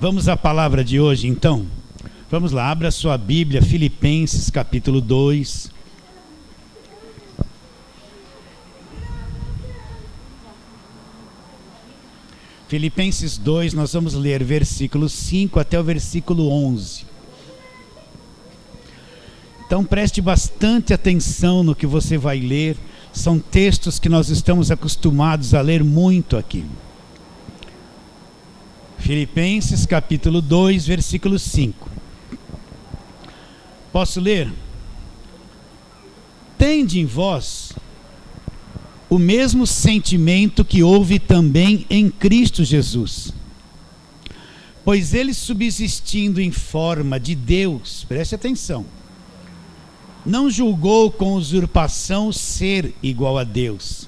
Vamos à palavra de hoje, então? Vamos lá, abra sua Bíblia, Filipenses capítulo 2. Filipenses 2, nós vamos ler versículo 5 até o versículo 11. Então preste bastante atenção no que você vai ler. São textos que nós estamos acostumados a ler muito aqui. Filipenses capítulo 2, versículo 5. Posso ler? Tende em vós o mesmo sentimento que houve também em Cristo Jesus. Pois ele, subsistindo em forma de Deus, preste atenção, não julgou com usurpação ser igual a Deus.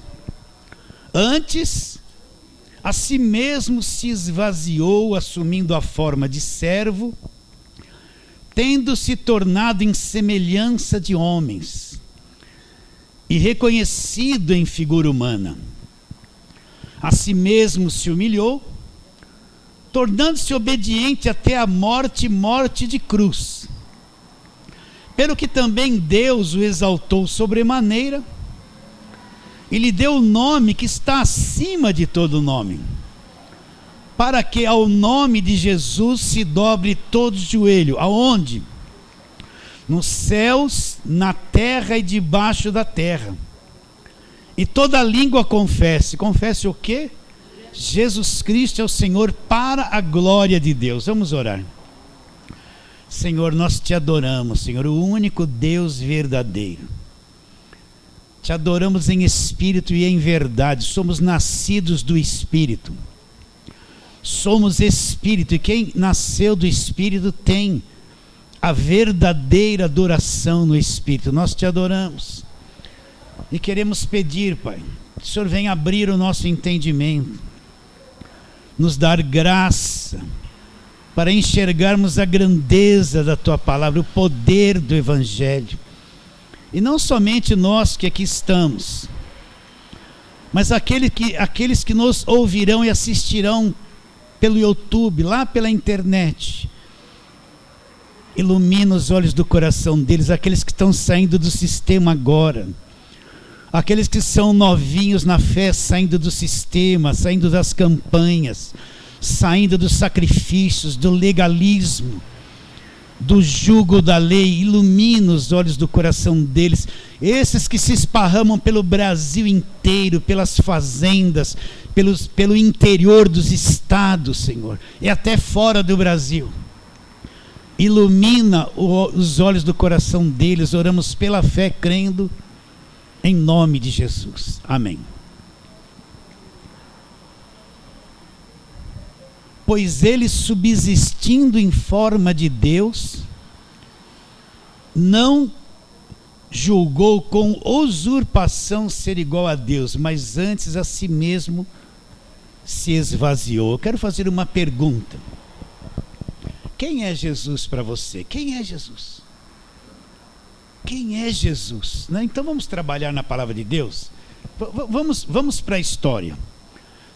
Antes, a si mesmo se esvaziou, assumindo a forma de servo, tendo se tornado em semelhança de homens, e reconhecido em figura humana. A si mesmo se humilhou, tornando-se obediente até a morte, morte de cruz. Pelo que também Deus o exaltou sobremaneira, e lhe deu o nome que está acima de todo nome, para que ao nome de Jesus se dobre todo joelho. Aonde? Nos céus, na terra e debaixo da terra. E toda língua confesse. Confesse o quê? Jesus Cristo é o Senhor, para a glória de Deus. Vamos orar. Senhor, nós te adoramos, Senhor, o único Deus verdadeiro. Te adoramos em espírito e em verdade. Somos nascidos do Espírito. Somos Espírito, e quem nasceu do Espírito tem a verdadeira adoração no Espírito. Nós te adoramos e queremos pedir, Pai, que o Senhor venha abrir o nosso entendimento, nos dar graça para enxergarmos a grandeza da Tua palavra, o poder do Evangelho. E não somente nós que aqui estamos, mas aqueles que nos ouvirão e assistirão pelo YouTube, lá pela internet. Ilumina os olhos do coração deles, aqueles que estão saindo do sistema agora, aqueles que são novinhos na fé, saindo do sistema, saindo das campanhas, saindo dos sacrifícios, do legalismo, do jugo da lei. Ilumina os olhos do coração deles, esses que se esparramam pelo Brasil inteiro, pelas fazendas, pelo interior dos estados, Senhor, e até fora do Brasil. Ilumina os olhos do coração deles. Oramos pela fé, crendo em nome de Jesus. Amém. Pois ele, subsistindo em forma de Deus, não julgou com usurpação ser igual a Deus, mas antes a si mesmo se esvaziou. Eu quero fazer uma pergunta. Quem é Jesus para você? Quem é Jesus? Quem é Jesus? Então vamos trabalhar na palavra de Deus? Vamos para a história.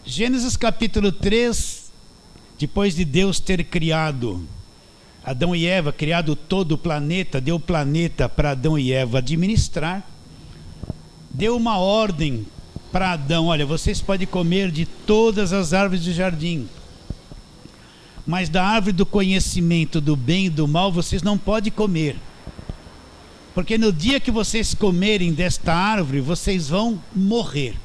Gênesis capítulo 3, depois de Deus ter criado Adão e Eva, criado todo o planeta, deu o planeta para Adão e Eva administrar, deu uma ordem para Adão: olha, vocês podem comer de todas as árvores do jardim, mas da árvore do conhecimento do bem e do mal vocês não podem comer, porque no dia que vocês comerem desta árvore, vocês vão morrer.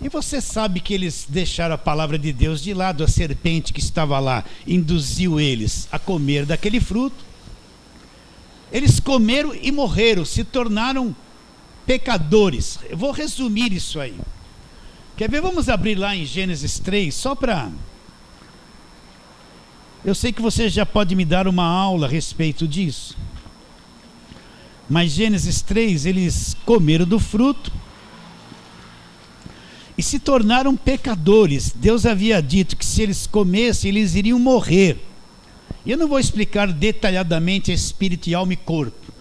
E você sabe que eles deixaram a palavra de Deus de lado. A serpente que estava lá induziu eles a comer daquele fruto. Eles comeram e morreram, se tornaram pecadores. Eu vou resumir isso aí. Quer ver? Vamos abrir lá em Gênesis 3, só para... Eu sei que você já pode me dar uma aula a respeito disso. Mas Gênesis 3, eles comeram do fruto e se tornaram pecadores. Deus havia dito que se eles comessem, eles iriam morrer. E eu não vou explicar detalhadamente espírito e alma e corpo,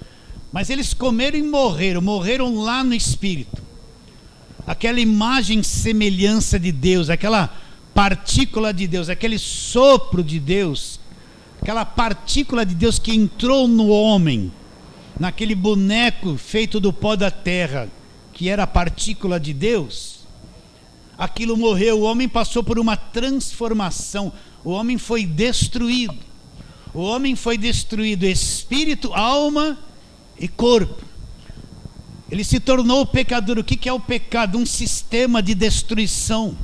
mas eles comeram e morreram lá no espírito. Aquela imagem e semelhança de Deus, aquela partícula de Deus, aquele sopro de Deus, aquela partícula de Deus que entrou no homem, naquele boneco feito do pó da terra, que era a partícula de Deus, aquilo morreu, o homem passou por uma transformação, o homem foi destruído. O homem foi destruído, espírito, alma e corpo. Ele se tornou pecador. O que é o pecado? Um sistema de destruição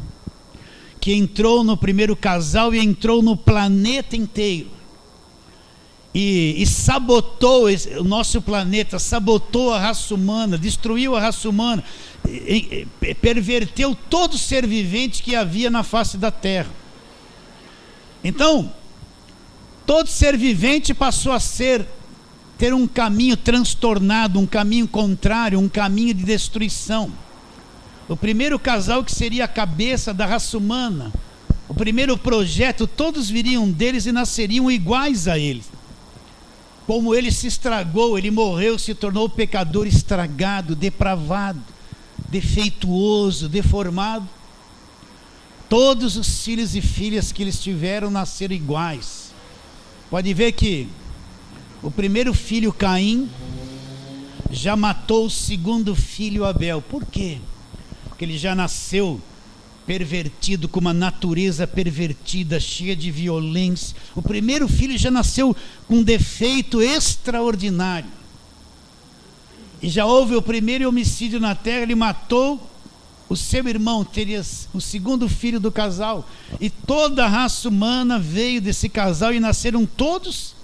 que entrou no primeiro casal e entrou no planeta inteiro. E sabotou o nosso planeta, sabotou a raça humana, destruiu a raça humana, perverteu todo ser vivente que havia na face da terra. Então, todo ser vivente passou a ter um caminho transtornado, um caminho contrário, um caminho de destruição. O primeiro casal, que seria a cabeça da raça humana, o primeiro projeto, todos viriam deles e nasceriam iguais a eles. Como ele se estragou, ele morreu, se tornou pecador, estragado, depravado, defeituoso, deformado. Todos os filhos e filhas que eles tiveram nasceram iguais. Pode ver que o primeiro filho, Caim, já matou o segundo filho, Abel. Por quê? Porque ele já nasceu pervertido, com uma natureza pervertida, cheia de violência. O primeiro filho já nasceu com um defeito extraordinário. E já houve o primeiro homicídio na terra, ele matou o seu irmão, teria o segundo filho do casal. E toda a raça humana veio desse casal e nasceram todos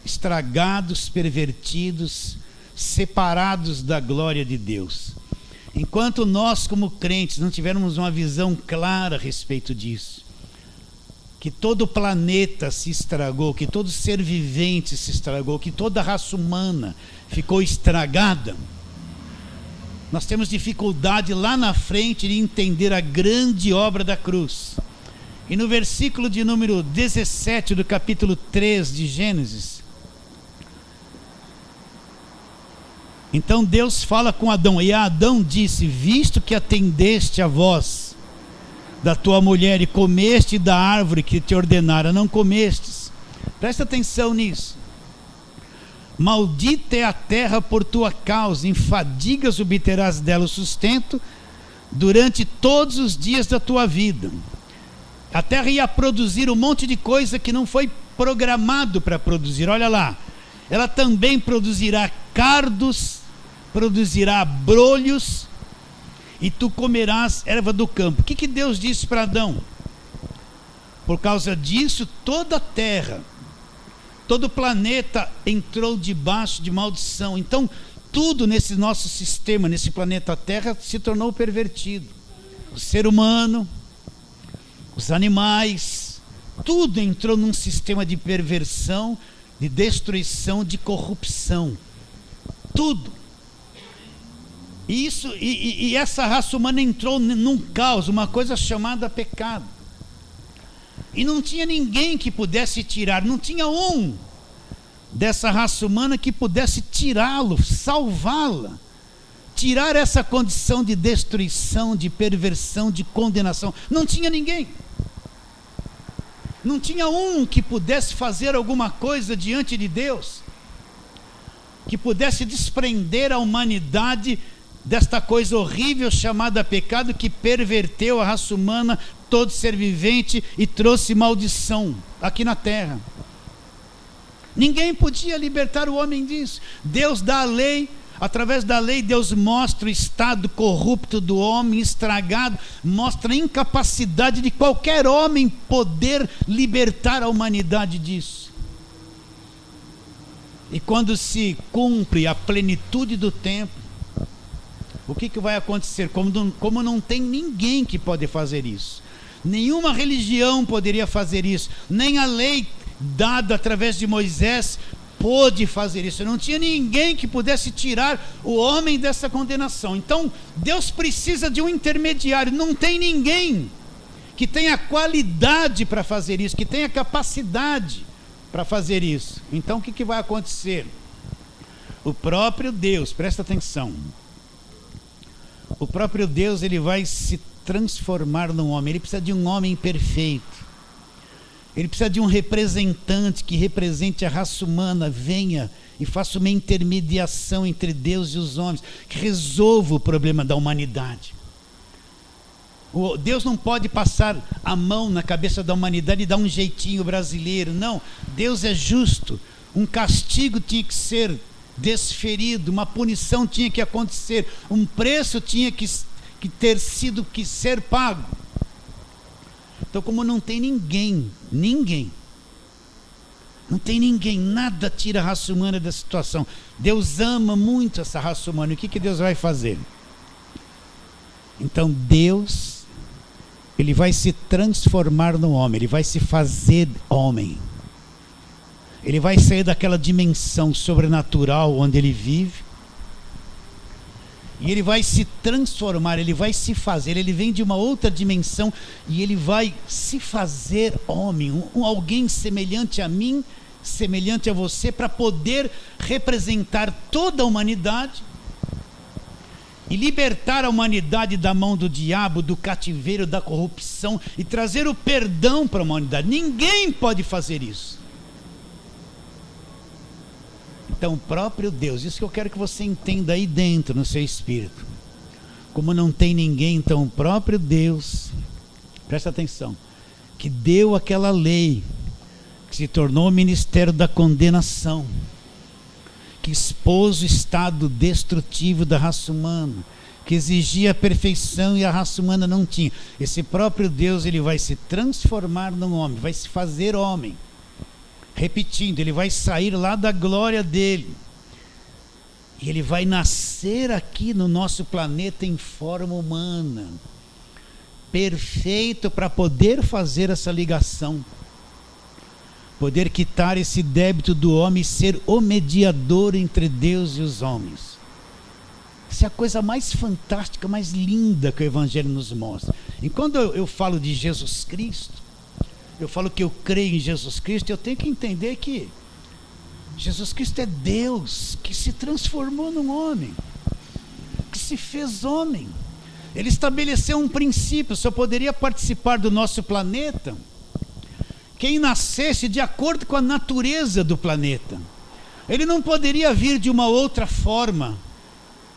estragados, pervertidos, separados da glória de Deus. Enquanto nós, como crentes, não tivermos uma visão clara a respeito disso, que todo o planeta se estragou, que todo ser vivente se estragou, que toda a raça humana ficou estragada, nós temos dificuldade lá na frente de entender a grande obra da cruz. E no versículo de número 17 do capítulo 3 de Gênesis, então Deus fala com Adão, e Adão disse: visto que atendeste a voz da tua mulher e comeste da árvore que te ordenara, não comestes. Presta atenção nisso. Maldita é a terra por tua causa, em fadigas obterás dela o sustento durante todos os dias da tua vida. A terra ia produzir um monte de coisa que não foi programado para produzir. Olha lá, ela também produzirá cardos, produzirá brolhos, e tu comerás erva do campo. O que Deus disse para Adão? Por causa disso, toda a terra, todo o planeta entrou debaixo de maldição. Então, tudo nesse nosso sistema, nesse planeta Terra, se tornou pervertido. O ser humano, os animais, tudo entrou num sistema de perversão, de destruição, de corrupção. Tudo. E essa raça humana entrou num caos, uma coisa chamada pecado. E não tinha ninguém que pudesse tirar, não tinha um dessa raça humana que pudesse tirá-lo, salvá-la, tirar essa condição de destruição, de perversão, de condenação. Não tinha ninguém. Não tinha um que pudesse fazer alguma coisa diante de Deus, que pudesse desprender a humanidade desta coisa horrível chamada pecado, que perverteu a raça humana, todo ser vivente, e trouxe maldição aqui na terra. Ninguém podia libertar o homem disso. Deus dá a lei, através da lei Deus mostra o estado corrupto do homem, estragado, mostra a incapacidade de qualquer homem poder libertar a humanidade disso. E quando se cumpre a plenitude do tempo, o que vai acontecer? Como não tem ninguém que pode fazer isso, nenhuma religião poderia fazer isso, nem a lei dada através de Moisés pôde fazer isso. Não tinha ninguém que pudesse tirar o homem dessa condenação. Então Deus precisa de um intermediário. Não tem ninguém que tenha qualidade para fazer isso, que tenha capacidade para fazer isso. Então o que vai acontecer? O próprio Deus, presta atenção, o próprio Deus, ele vai se transformar num homem. Ele precisa de um homem perfeito. Ele precisa de um representante que represente a raça humana, venha e faça uma intermediação entre Deus e os homens, que resolva o problema da humanidade. Deus não pode passar a mão na cabeça da humanidade e dar um jeitinho brasileiro, não. Deus é justo, um castigo tinha que ser desferido, uma punição tinha que acontecer, um preço tinha que ser pago. Então, como não tem ninguém, não tem ninguém, nada tira a raça humana da situação. Deus ama muito essa raça humana. O que Deus vai fazer? Então Deus, Ele vai se transformar no homem, Ele vai se fazer homem. Ele vai sair daquela dimensão sobrenatural onde Ele vive, e Ele vai se transformar, Ele vai se fazer, Ele vem de uma outra dimensão e Ele vai se fazer homem, alguém semelhante a mim, semelhante a você, para poder representar toda a humanidade e libertar a humanidade da mão do diabo, do cativeiro, da corrupção, e trazer o perdão para a humanidade. Ninguém pode fazer isso. Então o próprio Deus, isso que eu quero que você entenda aí dentro no seu espírito, como não tem ninguém, então o próprio Deus, presta atenção, que deu aquela lei, que se tornou o ministério da condenação, que expôs o estado destrutivo da raça humana, que exigia a perfeição e a raça humana não tinha. Esse próprio Deus, Ele vai se transformar num homem, vai se fazer homem. Repetindo, Ele vai sair lá da glória dEle, e Ele vai nascer aqui no nosso planeta em forma humana, perfeito para poder fazer essa ligação, poder quitar esse débito do homem e ser o mediador entre Deus e os homens. Essa é a coisa mais fantástica, mais linda que o Evangelho nos mostra. E quando eu falo de Jesus Cristo, eu falo que eu creio em Jesus Cristo, eu tenho que entender que Jesus Cristo é Deus que se transformou num homem, que se fez homem. Ele estabeleceu um princípio: só poderia participar do nosso planeta quem nascesse de acordo com a natureza do planeta. Ele não poderia vir de uma outra forma,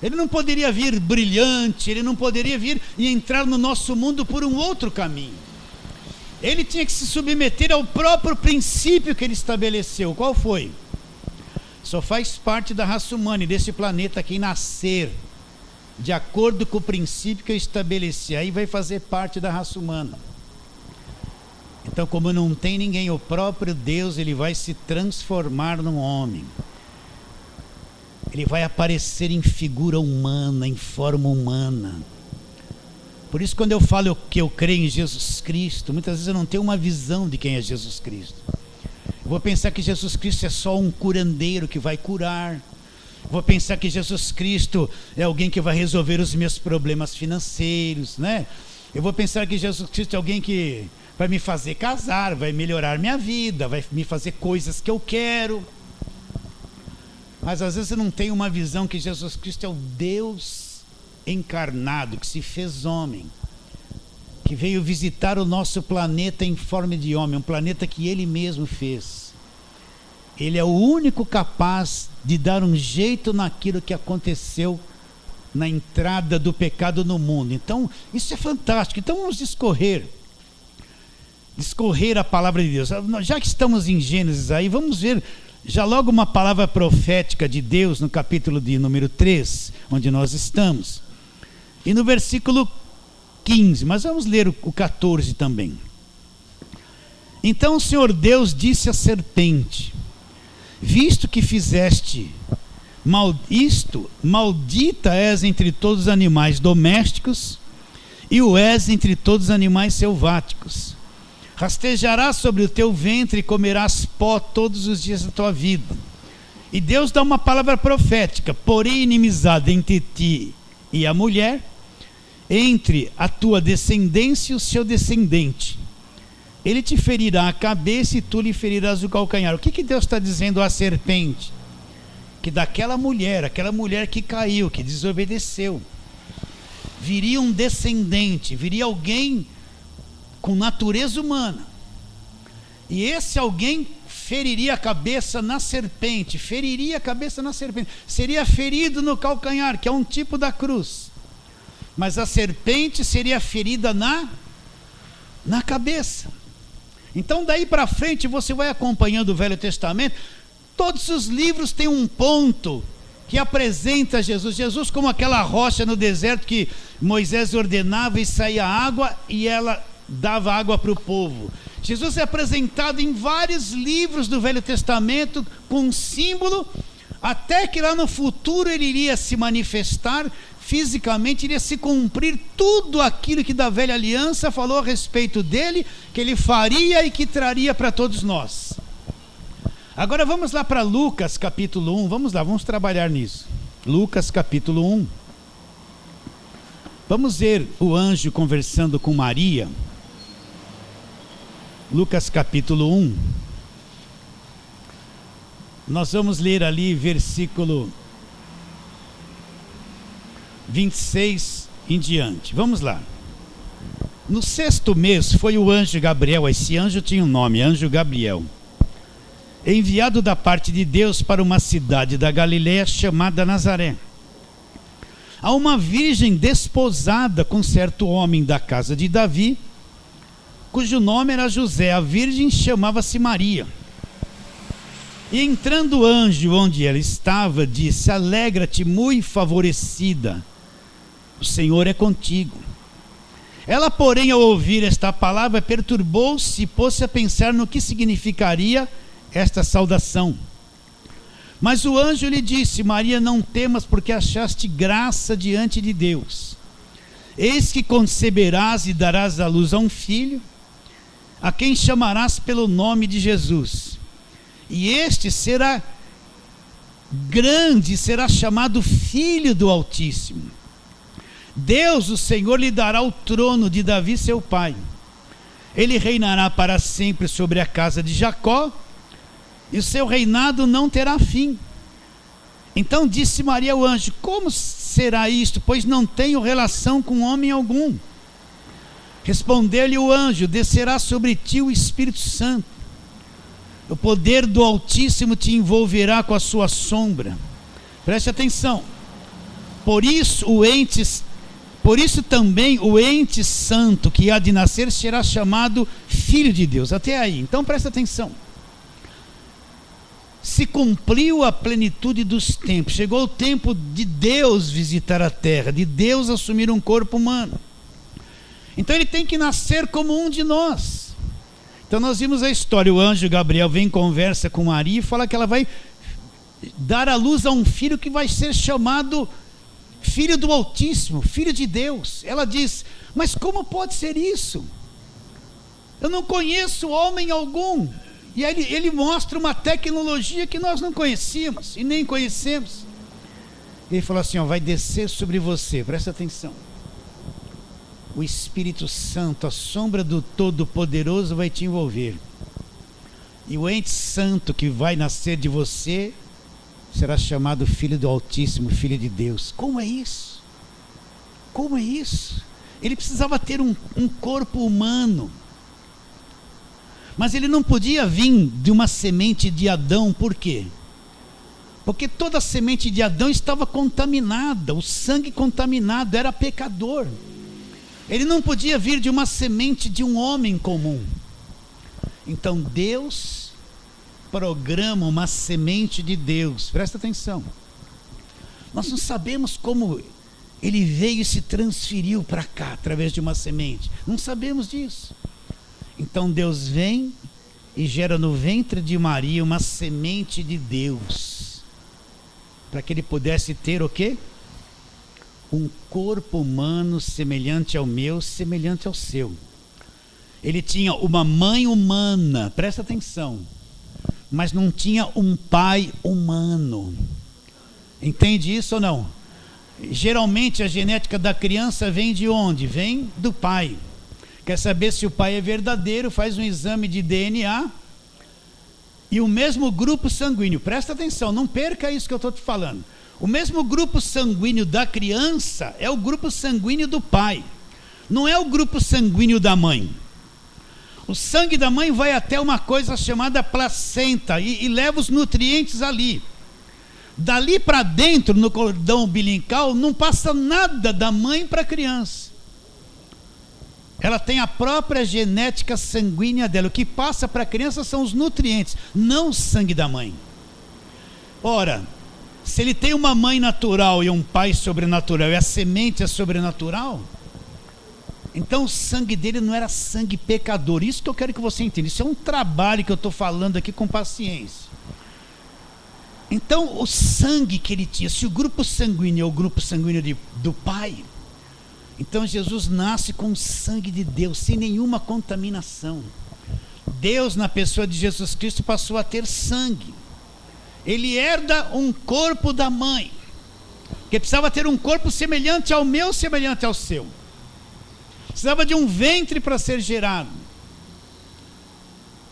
ele não poderia vir brilhante, ele não poderia vir e entrar no nosso mundo por um outro caminho. Ele tinha que se submeter ao próprio princípio que Ele estabeleceu. Qual foi? Só faz parte da raça humana e desse planeta quem nascer de acordo com o princípio que eu estabeleci, aí vai fazer parte da raça humana. Então, como não tem ninguém, o próprio Deus, Ele vai se transformar num homem. Ele vai aparecer em figura humana, em forma humana. Por isso, quando eu falo que eu creio em Jesus Cristo, muitas vezes eu não tenho uma visão de quem é Jesus Cristo. Eu vou pensar que Jesus Cristo é só um curandeiro que vai curar. Eu vou pensar que Jesus Cristo é alguém que vai resolver os meus problemas financeiros, né? Eu vou pensar que Jesus Cristo é alguém que vai me fazer casar, vai melhorar minha vida, vai me fazer coisas que eu quero. Mas às vezes eu não tenho uma visão que Jesus Cristo é o Deus encarnado, que se fez homem, que veio visitar o nosso planeta em forma de homem, um planeta que Ele mesmo fez. Ele é o único capaz de dar um jeito naquilo que aconteceu na entrada do pecado no mundo. Então, isso é fantástico. Então vamos discorrer a palavra de Deus. Já que estamos em Gênesis aí, vamos ver já logo uma palavra profética de Deus no capítulo de número 3, onde nós estamos. E no versículo 15, mas vamos ler o 14 também. Então o Senhor Deus disse à serpente: visto que fizeste isto, maldita és entre todos os animais domésticos, e o és entre todos os animais selváticos. Rastejarás sobre o teu ventre e comerás pó todos os dias da tua vida. E Deus dá uma palavra profética: porém inimizade entre ti e a mulher, entre a tua descendência e o seu descendente. Ele te ferirá a cabeça e tu lhe ferirás o calcanhar. O que Deus está dizendo à serpente? Que daquela mulher, aquela mulher que caiu, que desobedeceu, viria um descendente, viria alguém com natureza humana. E esse alguém feriria a cabeça na serpente, seria ferido no calcanhar, que é um tipo da cruz. Mas a serpente seria ferida na cabeça. Então daí para frente você vai acompanhando o Velho Testamento, todos os livros têm um ponto que apresenta Jesus como aquela rocha no deserto que Moisés ordenava e saía água e ela dava água para o povo. Jesus é apresentado em vários livros do Velho Testamento com um símbolo, até que lá no futuro ele iria se manifestar fisicamente, iria se cumprir tudo aquilo que da velha aliança falou a respeito dele, que ele faria e que traria para todos nós. Agora vamos lá para Lucas capítulo 1, vamos trabalhar nisso. Lucas capítulo 1. Vamos ver o anjo conversando com Maria. Lucas capítulo 1. Nós vamos ler ali versículo 26 em diante. Vamos lá. No 6º mês foi o anjo Gabriel, esse anjo tinha um nome, anjo Gabriel, enviado da parte de Deus para uma cidade da Galileia chamada Nazaré, a uma virgem desposada com certo homem da casa de Davi, cujo nome era José. A virgem chamava-se Maria. E entrando o anjo onde ela estava, disse: alegra-te, muito favorecida, o Senhor é contigo. Ela, porém, ao ouvir esta palavra, perturbou-se e pôs-se a pensar no que significaria esta saudação. Mas o anjo lhe disse: Maria, não temas, porque achaste graça diante de Deus. Eis que conceberás e darás à luz a um filho, a quem chamarás pelo nome de Jesus. E este será grande, será chamado Filho do Altíssimo. Deus, o Senhor, lhe dará o trono de Davi, seu pai. Ele reinará para sempre sobre a casa de Jacó, e o seu reinado não terá fim. Então disse Maria ao anjo: como será isto, pois não tenho relação com homem algum? Respondeu-lhe o anjo: descerá sobre ti o Espírito Santo, o poder do Altíssimo te envolverá com a sua sombra. Preste atenção. Por isso também o ente santo que há de nascer será chamado Filho de Deus. Até aí, então preste atenção. Se cumpriu a plenitude dos tempos, chegou o tempo de Deus visitar a terra, de Deus assumir um corpo humano. Então ele tem que nascer como um de nós. Então nós vimos a história, o anjo Gabriel vem, conversa com Maria e fala que ela vai dar à luz a um filho que vai ser chamado Filho do Altíssimo, Filho de Deus. Ela diz: mas como pode ser isso? Eu não conheço homem algum. E aí ele mostra uma tecnologia que nós não conhecíamos e nem conhecemos. Ele falou assim: ó, vai descer sobre você, presta atenção. O Espírito Santo, a sombra do Todo-Poderoso vai te envolver. E o ente santo que vai nascer de você será chamado Filho do Altíssimo, Filho de Deus. Como é isso? Como é isso? Ele precisava ter um corpo humano. Mas ele não podia vir de uma semente de Adão. Por quê? Porque toda a semente de Adão estava contaminada, o sangue contaminado, era pecador. Ele não podia vir de uma semente de um homem comum. Então Deus programa uma semente de Deus. Presta atenção. Nós não sabemos como ele veio e se transferiu para cá através de uma semente. Não sabemos disso. Então Deus vem e gera no ventre de Maria uma semente de Deus, para que ele pudesse ter o quê? Um corpo humano semelhante ao meu, semelhante ao seu. Ele tinha uma mãe humana, presta atenção, mas não tinha um pai humano. Entende isso ou não? Geralmente a genética da criança vem de onde? Vem do pai. Quer saber se o pai é verdadeiro? Faz um exame de DNA e o mesmo grupo sanguíneo. Presta atenção, não perca isso que eu estou te falando. O mesmo grupo sanguíneo da criança é o grupo sanguíneo do pai, não é o grupo sanguíneo da mãe. O sangue da mãe vai até uma coisa chamada placenta e leva os nutrientes ali. Dali para dentro, no cordão umbilical, não passa nada da mãe para a criança. Ela tem a própria genética sanguínea dela. O que passa para a criança são os nutrientes, não o sangue da mãe. Ora, se ele tem uma mãe natural e um pai sobrenatural, e a semente é sobrenatural, então o sangue dele não era sangue pecador. Isso que eu quero que você entenda. Isso é um trabalho que eu estou falando aqui com paciência. Então o sangue que ele tinha, se o grupo sanguíneo é o grupo sanguíneo do pai, então Jesus nasce com o sangue de Deus, sem nenhuma contaminação. Deus, na pessoa de Jesus Cristo, passou a ter sangue. Ele herda um corpo da mãe, que precisava ter um corpo semelhante ao meu, semelhante ao seu. Precisava de um ventre para ser gerado.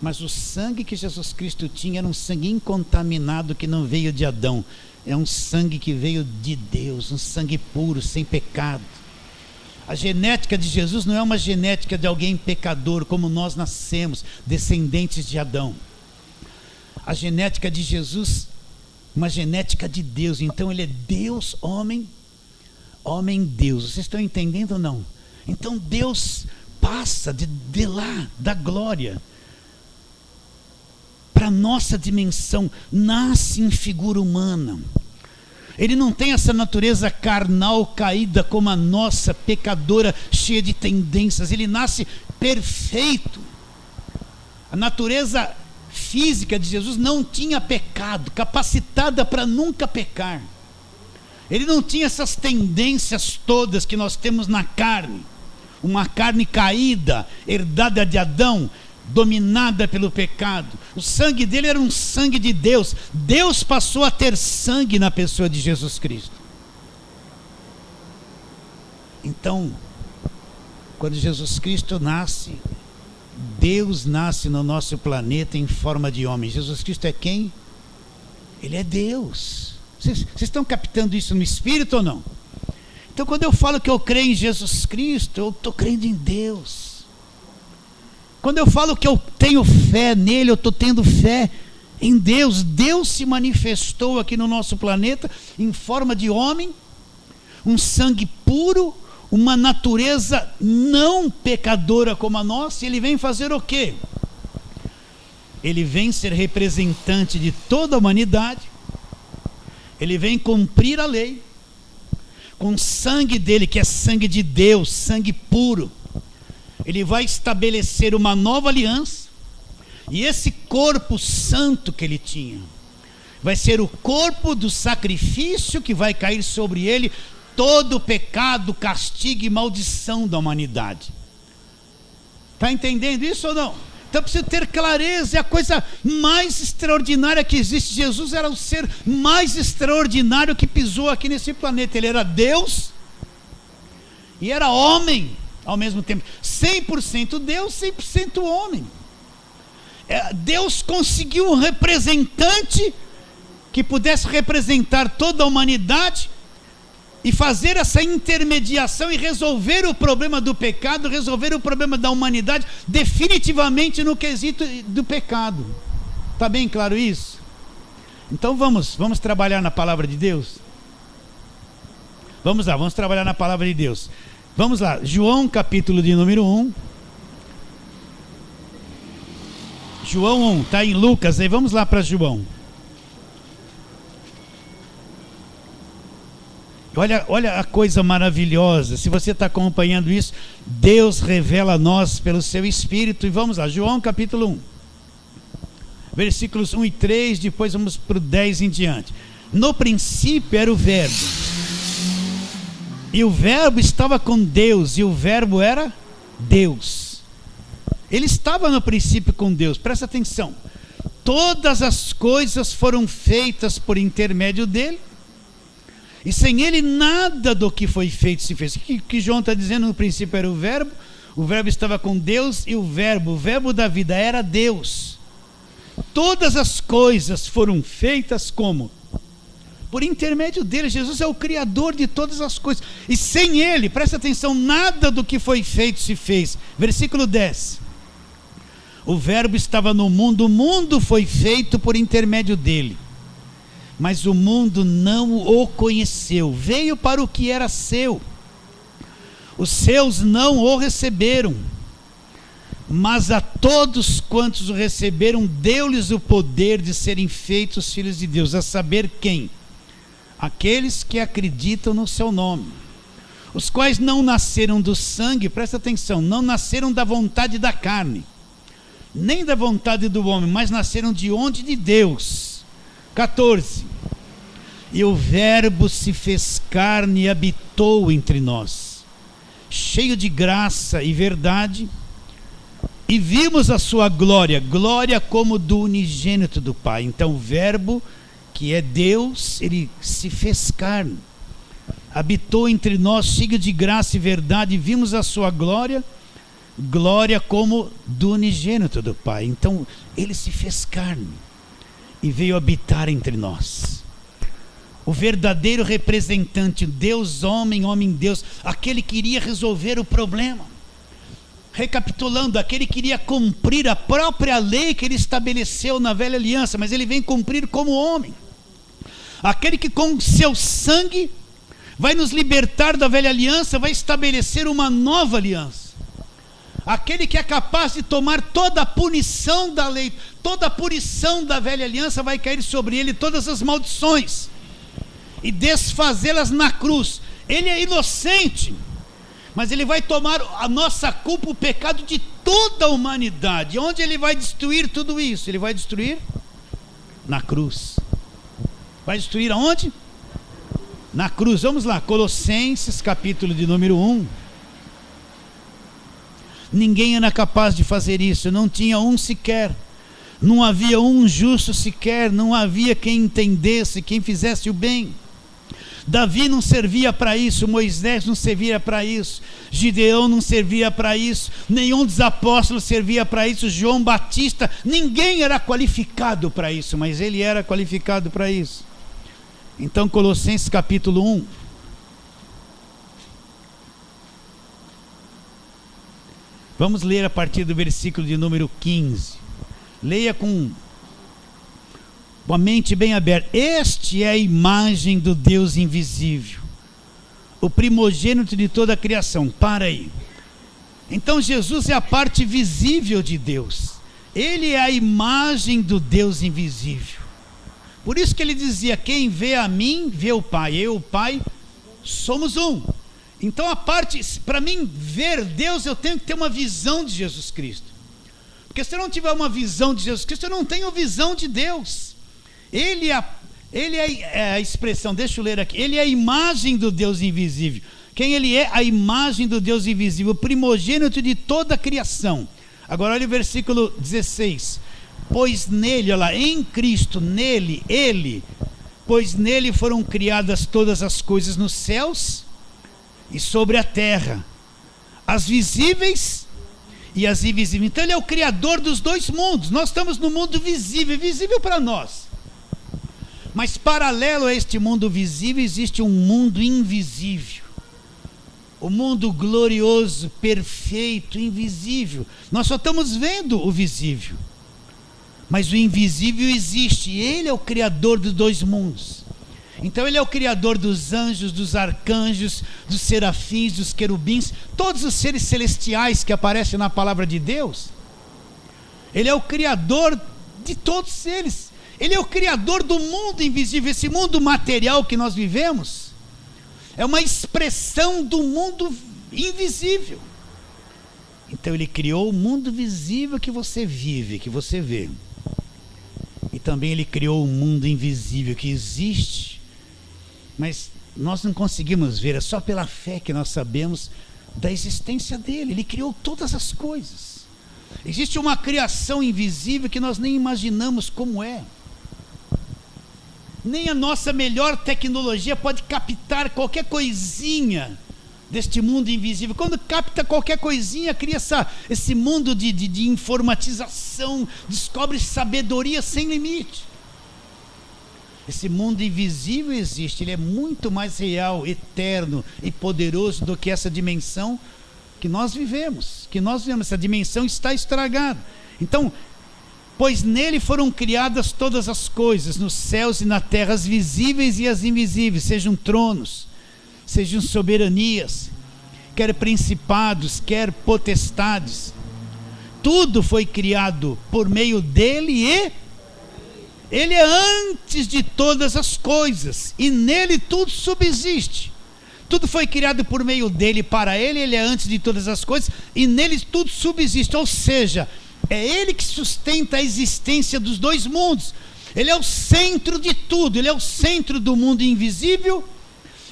Mas o sangue que Jesus Cristo tinha era um sangue incontaminado, que não veio de Adão. É um sangue que veio de Deus, um sangue puro, sem pecado. A genética de Jesus não é uma genética de alguém pecador, como nós nascemos, descendentes de Adão. A genética de Jesus, uma genética de Deus. Então ele é Deus, homem, homem, Deus. Vocês estão entendendo ou não? Então Deus passa de lá, da glória, para a nossa dimensão, nasce em figura humana. Ele não tem essa natureza carnal caída como a nossa, pecadora, cheia de tendências. Ele nasce perfeito. A natureza física de Jesus não tinha pecado, capacitada para nunca pecar. Ele não tinha essas tendências todas que nós temos na carne. Uma carne caída, herdada de Adão, dominada pelo pecado. O sangue dele era um sangue de Deus. Deus passou a ter sangue na pessoa de Jesus Cristo. Então, quando Jesus Cristo nasce, Deus nasce no nosso planeta em forma de homem. Jesus Cristo é quem? Ele é Deus. Vocês estão captando isso no Espírito ou não? Então, quando eu falo que eu creio em Jesus Cristo, eu estou crendo em Deus. Quando eu falo que eu tenho fé nele, eu estou tendo fé em Deus. Deus se manifestou aqui no nosso planeta em forma de homem, um sangue puro, uma natureza não pecadora como a nossa. E ele vem fazer o quê? Ele vem ser representante de toda a humanidade. Ele vem cumprir a lei com o sangue dele, que é sangue de Deus, sangue puro. Ele vai estabelecer uma nova aliança, e esse corpo santo que ele tinha vai ser o corpo do sacrifício que vai cair sobre ele todo o pecado, castigo e maldição da humanidade. Está entendendo isso ou não? Então precisa ter clareza. É a coisa mais extraordinária que existe. Jesus era o ser mais extraordinário que pisou aqui nesse planeta. Ele era Deus e era homem ao mesmo tempo. 100% Deus, 100% homem. Deus conseguiu um representante que pudesse representar toda a humanidade e fazer essa intermediação e resolver o problema do pecado, resolver o problema da humanidade definitivamente no quesito do pecado. Está bem claro isso? Então vamos trabalhar na palavra de Deus? Vamos lá, vamos trabalhar na palavra de Deus. Vamos lá, João capítulo de número 1. João 1, está em Lucas, aí vamos lá para João. Olha a coisa maravilhosa. Se você está acompanhando isso, Deus revela a nós pelo seu Espírito. E vamos lá, João capítulo 1, versículos 1 e 3, depois vamos para o 10 em diante. No princípio era o Verbo, e o Verbo estava com Deus, e o Verbo era Deus. Ele estava no princípio com Deus. Presta atenção. Todas as coisas foram feitas por intermédio dele, e sem ele nada do que foi feito se fez. O que João está dizendo? No princípio era o Verbo estava com Deus, e o Verbo da vida era Deus. Todas as coisas foram feitas como? Por intermédio dele. Jesus é o Criador de todas as coisas. E sem ele, presta atenção, nada do que foi feito se fez. Versículo 10. O verbo estava no mundo, o mundo foi feito por intermédio dele. Mas o mundo não o conheceu. Veio para o que era seu. Os seus não o receberam. Mas a todos quantos o receberam, deu-lhes o poder de serem feitos filhos de Deus. A saber quem? Aqueles que acreditam no seu nome. Os quais não nasceram do sangue, presta atenção, não nasceram da vontade da carne, nem da vontade do homem, mas nasceram de onde? De Deus. 14. E o verbo se fez carne e habitou entre nós, cheio de graça e verdade, e vimos a sua glória, glória como do unigênito do Pai. Então o verbo, que é Deus, ele se fez carne, habitou entre nós, cheio de graça e verdade, e vimos a sua glória, glória como do unigênito do Pai. Então ele se fez carne e veio habitar entre nós. O verdadeiro representante, Deus homem, homem Deus, aquele que iria resolver o problema. Recapitulando, aquele que iria cumprir a própria lei que ele estabeleceu na velha aliança, mas ele vem cumprir como homem. Aquele que com seu sangue vai nos libertar da velha aliança, vai estabelecer uma nova aliança. Aquele que é capaz de tomar toda a punição da lei, toda a punição da velha aliança vai cair sobre ele, todas as maldições, e desfazê-las na cruz. Ele é inocente, mas ele vai tomar a nossa culpa, o pecado de toda a humanidade. Onde ele vai destruir tudo isso? Ele vai destruir na cruz. Vai destruir aonde? Na cruz. Vamos lá, Colossenses capítulo de número 1. Ninguém era capaz de fazer isso, não tinha um sequer, não havia um justo sequer, não havia quem entendesse, quem fizesse o bem. Davi não servia para isso, Moisés não servia para isso, Gideão não servia para isso, nenhum dos apóstolos servia para isso, João Batista, ninguém era qualificado para isso, mas ele era qualificado para isso. Então Colossenses capítulo 1. Vamos ler a partir do versículo de número 15. Leia com a mente bem aberta. Este é a imagem do Deus invisível, o primogênito de toda a criação. Para aí. Então Jesus é a parte visível de Deus. Ele é a imagem do Deus invisível. Por isso que ele dizia: quem vê a mim, vê o Pai. Eu e o Pai somos um. Então a parte, para mim ver Deus, eu tenho que ter uma visão de Jesus Cristo. Porque se eu não tiver uma visão de Jesus Cristo, eu não tenho visão de Deus. Ele é a expressão, deixa eu ler aqui, ele é a imagem do Deus invisível. Quem ele é? A imagem do Deus invisível, o primogênito de toda a criação. Agora olha o versículo 16. Pois nele, olha lá, em Cristo, nele, ele, pois nele foram criadas todas as coisas nos céus e sobre a terra, as visíveis e as invisíveis. Então ele é o criador dos dois mundos. Nós estamos no mundo visível, visível para nós. Mas paralelo a este mundo visível existe um mundo invisível. O mundo glorioso, perfeito, invisível. Nós só estamos vendo o visível. Mas o invisível existe. Ele é o criador dos dois mundos. Então ele é o criador dos anjos, dos arcanjos, dos serafins, dos querubins, todos os seres celestiais que aparecem na palavra de Deus. Ele é o criador de todos eles. Ele é o criador do mundo invisível. Esse mundo material que nós vivemos é uma expressão do mundo invisível. Então ele criou o mundo visível que você vive, que você vê. E também ele criou o mundo invisível que existe, mas nós não conseguimos ver, é só pela fé que nós sabemos da existência dele. Ele criou todas as coisas. Existe uma criação invisível que nós nem imaginamos como é. Nem a nossa melhor tecnologia pode captar qualquer coisinha deste mundo invisível. Quando capta qualquer coisinha, cria esse mundo de informatização, descobre sabedoria sem limite. Esse mundo invisível existe, ele é muito mais real, eterno e poderoso do que essa dimensão que nós vivemos. Essa dimensão está estragada. Então, pois nele foram criadas todas as coisas, nos céus e na terra, as visíveis e as invisíveis, sejam tronos, sejam soberanias, quer principados, quer potestades. Tudo foi criado por meio dele e ele é antes de todas as coisas, e nele tudo subsiste. Tudo foi criado por meio dele, para ele, ele é antes de todas as coisas, e nele tudo subsiste. Ou seja, é ele que sustenta a existência dos dois mundos. Ele é o centro de tudo, ele é o centro do mundo invisível,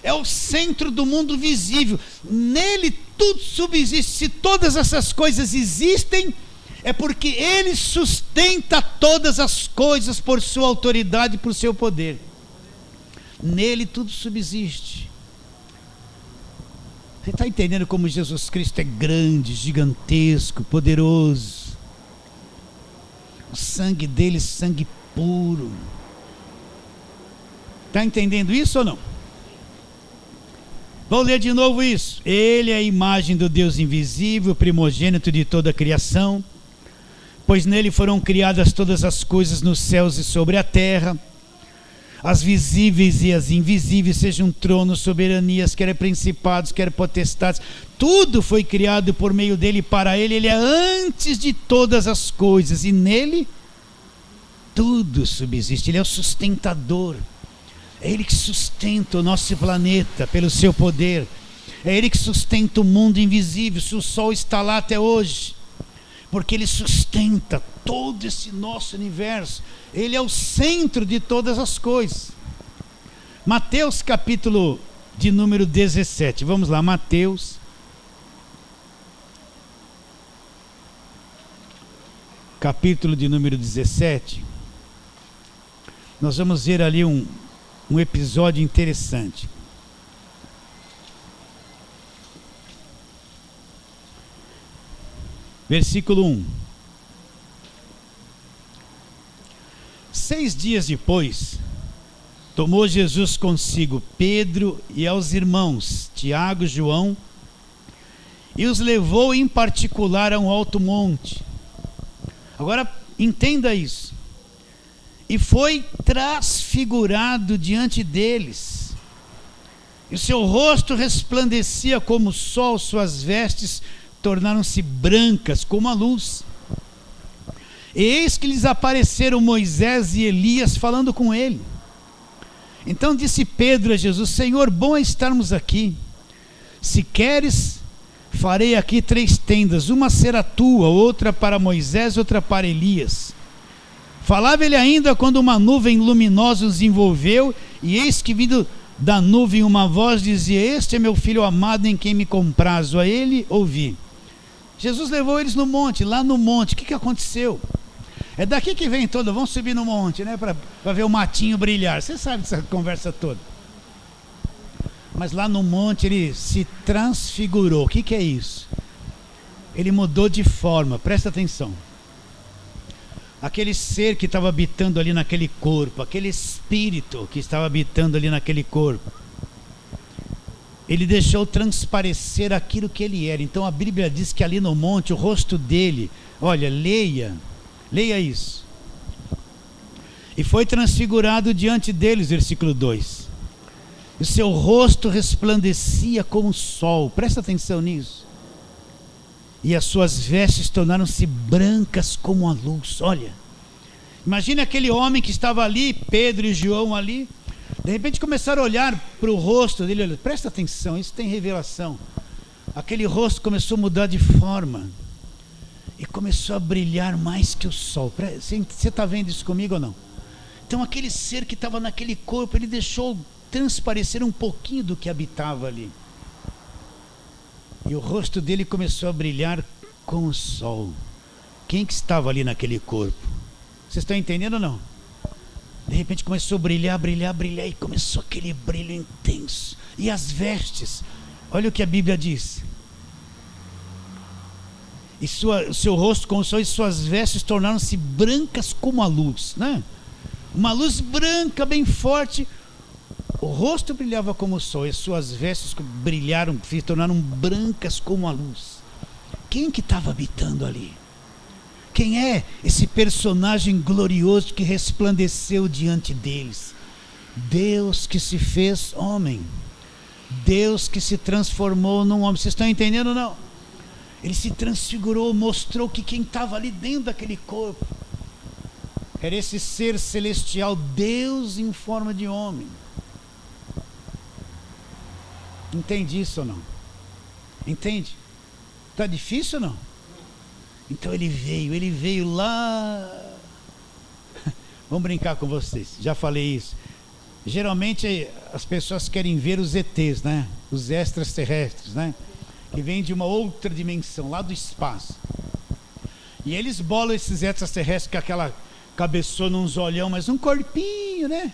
é o centro do mundo visível. Nele tudo subsiste. Se todas essas coisas existem, é porque ele sustenta todas as coisas por sua autoridade, por seu poder. Nele tudo subsiste. Você está entendendo como Jesus Cristo é grande, gigantesco, poderoso? O sangue dele, sangue puro. Está entendendo isso ou não? Vou ler de novo isso. Ele é a imagem do Deus invisível, primogênito de toda a criação, pois nele foram criadas todas as coisas nos céus e sobre a terra, as visíveis e as invisíveis, sejam tronos, soberanias, quer principados, quer potestades. Tudo foi criado por meio dele e para ele. Ele é antes de todas as coisas, e nele tudo subsiste. Ele é o sustentador. É ele que sustenta o nosso planeta pelo seu poder. É ele que sustenta o mundo invisível. Se o sol está lá até hoje, porque ele sustenta todo esse nosso universo. Ele é o centro de todas as coisas. Mateus capítulo de número 17. Vamos lá, Mateus capítulo de número 17. Nós vamos ver ali um episódio interessante. Versículo 1. 6 dias depois, tomou Jesus consigo Pedro e aos irmãos Tiago e João, e os levou em particular a um alto monte. Agora entenda isso. E foi transfigurado diante deles, e o seu rosto resplandecia como o sol, suas vestes tornaram-se brancas como a luz. E eis que lhes apareceram Moisés e Elias falando com ele. Então disse Pedro a Jesus: Senhor, bom é estarmos aqui. Se queres, farei aqui 3 tendas, uma será tua, outra para Moisés, outra para Elias. Falava ele ainda quando uma nuvem luminosa os envolveu, e eis que vindo da nuvem uma voz dizia: Este é meu filho amado, em quem me comprazo, a ele ouvi. Jesus levou eles no monte. Lá no monte, o que aconteceu? É daqui que vem toda, vamos subir no monte, né, para ver o matinho brilhar. Você sabe dessa conversa toda. Mas lá no monte ele se transfigurou. O que é isso? Ele mudou de forma, presta atenção. Aquele ser que estava habitando ali naquele corpo, aquele espírito que estava habitando ali naquele corpo, ele deixou transparecer aquilo que ele era. Então a Bíblia diz que ali no monte o rosto dele, olha, leia isso. E foi transfigurado diante deles, versículo 2. O seu rosto resplandecia como o sol, presta atenção nisso. E as suas vestes tornaram-se brancas como a luz. Olha, imagine aquele homem que estava ali, Pedro e João ali. De repente começaram a olhar para o rosto dele. Olha, presta atenção, isso tem revelação. Aquele rosto começou a mudar de forma e começou a brilhar mais que o sol. Você está vendo isso comigo ou não? Então aquele ser que estava naquele corpo, ele deixou transparecer um pouquinho do que habitava ali. E o rosto dele começou a brilhar com o sol. Quem que estava ali naquele corpo? Vocês estão entendendo ou não? De repente começou a brilhar, e começou aquele brilho intenso. E as vestes, olha o que a Bíblia diz. E o seu rosto com o sol, e suas vestes tornaram-se brancas como a luz, né? uma luz branca bem forte. O rosto brilhava como o sol, e suas vestes brilharam, se tornaram brancas como a luz. Quem que estava habitando ali? Quem é esse personagem glorioso que resplandeceu diante deles? Deus que se fez homem. Deus que se transformou num homem. Vocês estão entendendo ou não? Ele se transfigurou, mostrou que quem estava ali dentro daquele corpo era esse ser celestial, Deus em forma de homem. Entende isso ou não? Entende? Está difícil ou não? Então ele veio lá. Vamos brincar com vocês, já falei isso. Geralmente as pessoas querem ver os ETs, né? Os extraterrestres, né? Que vêm de uma outra dimensão, lá do espaço. E eles bolam esses extraterrestres com aquela cabeçona, uns olhão, mas um corpinho, né?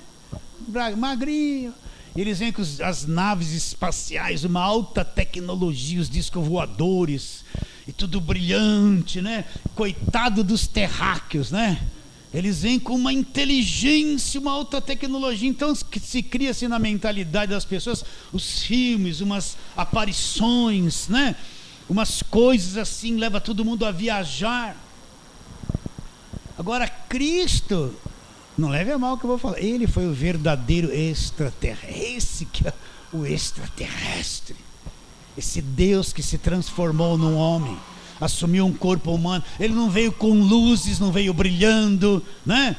Magrinho. E eles vêm com as naves espaciais, uma alta tecnologia, os discos voadores, e tudo brilhante, né? Coitado dos terráqueos, né? Eles vêm com uma inteligência, uma alta tecnologia. Então se cria-se na mentalidade das pessoas os filmes, umas aparições, né? Umas coisas assim, leva todo mundo a viajar. Agora Cristo, não leve a mal o que eu vou falar, ele foi o verdadeiro extraterrestre. Esse que é o extraterrestre, esse Deus que se transformou num homem, assumiu um corpo humano. Ele não veio com luzes, não veio brilhando, né?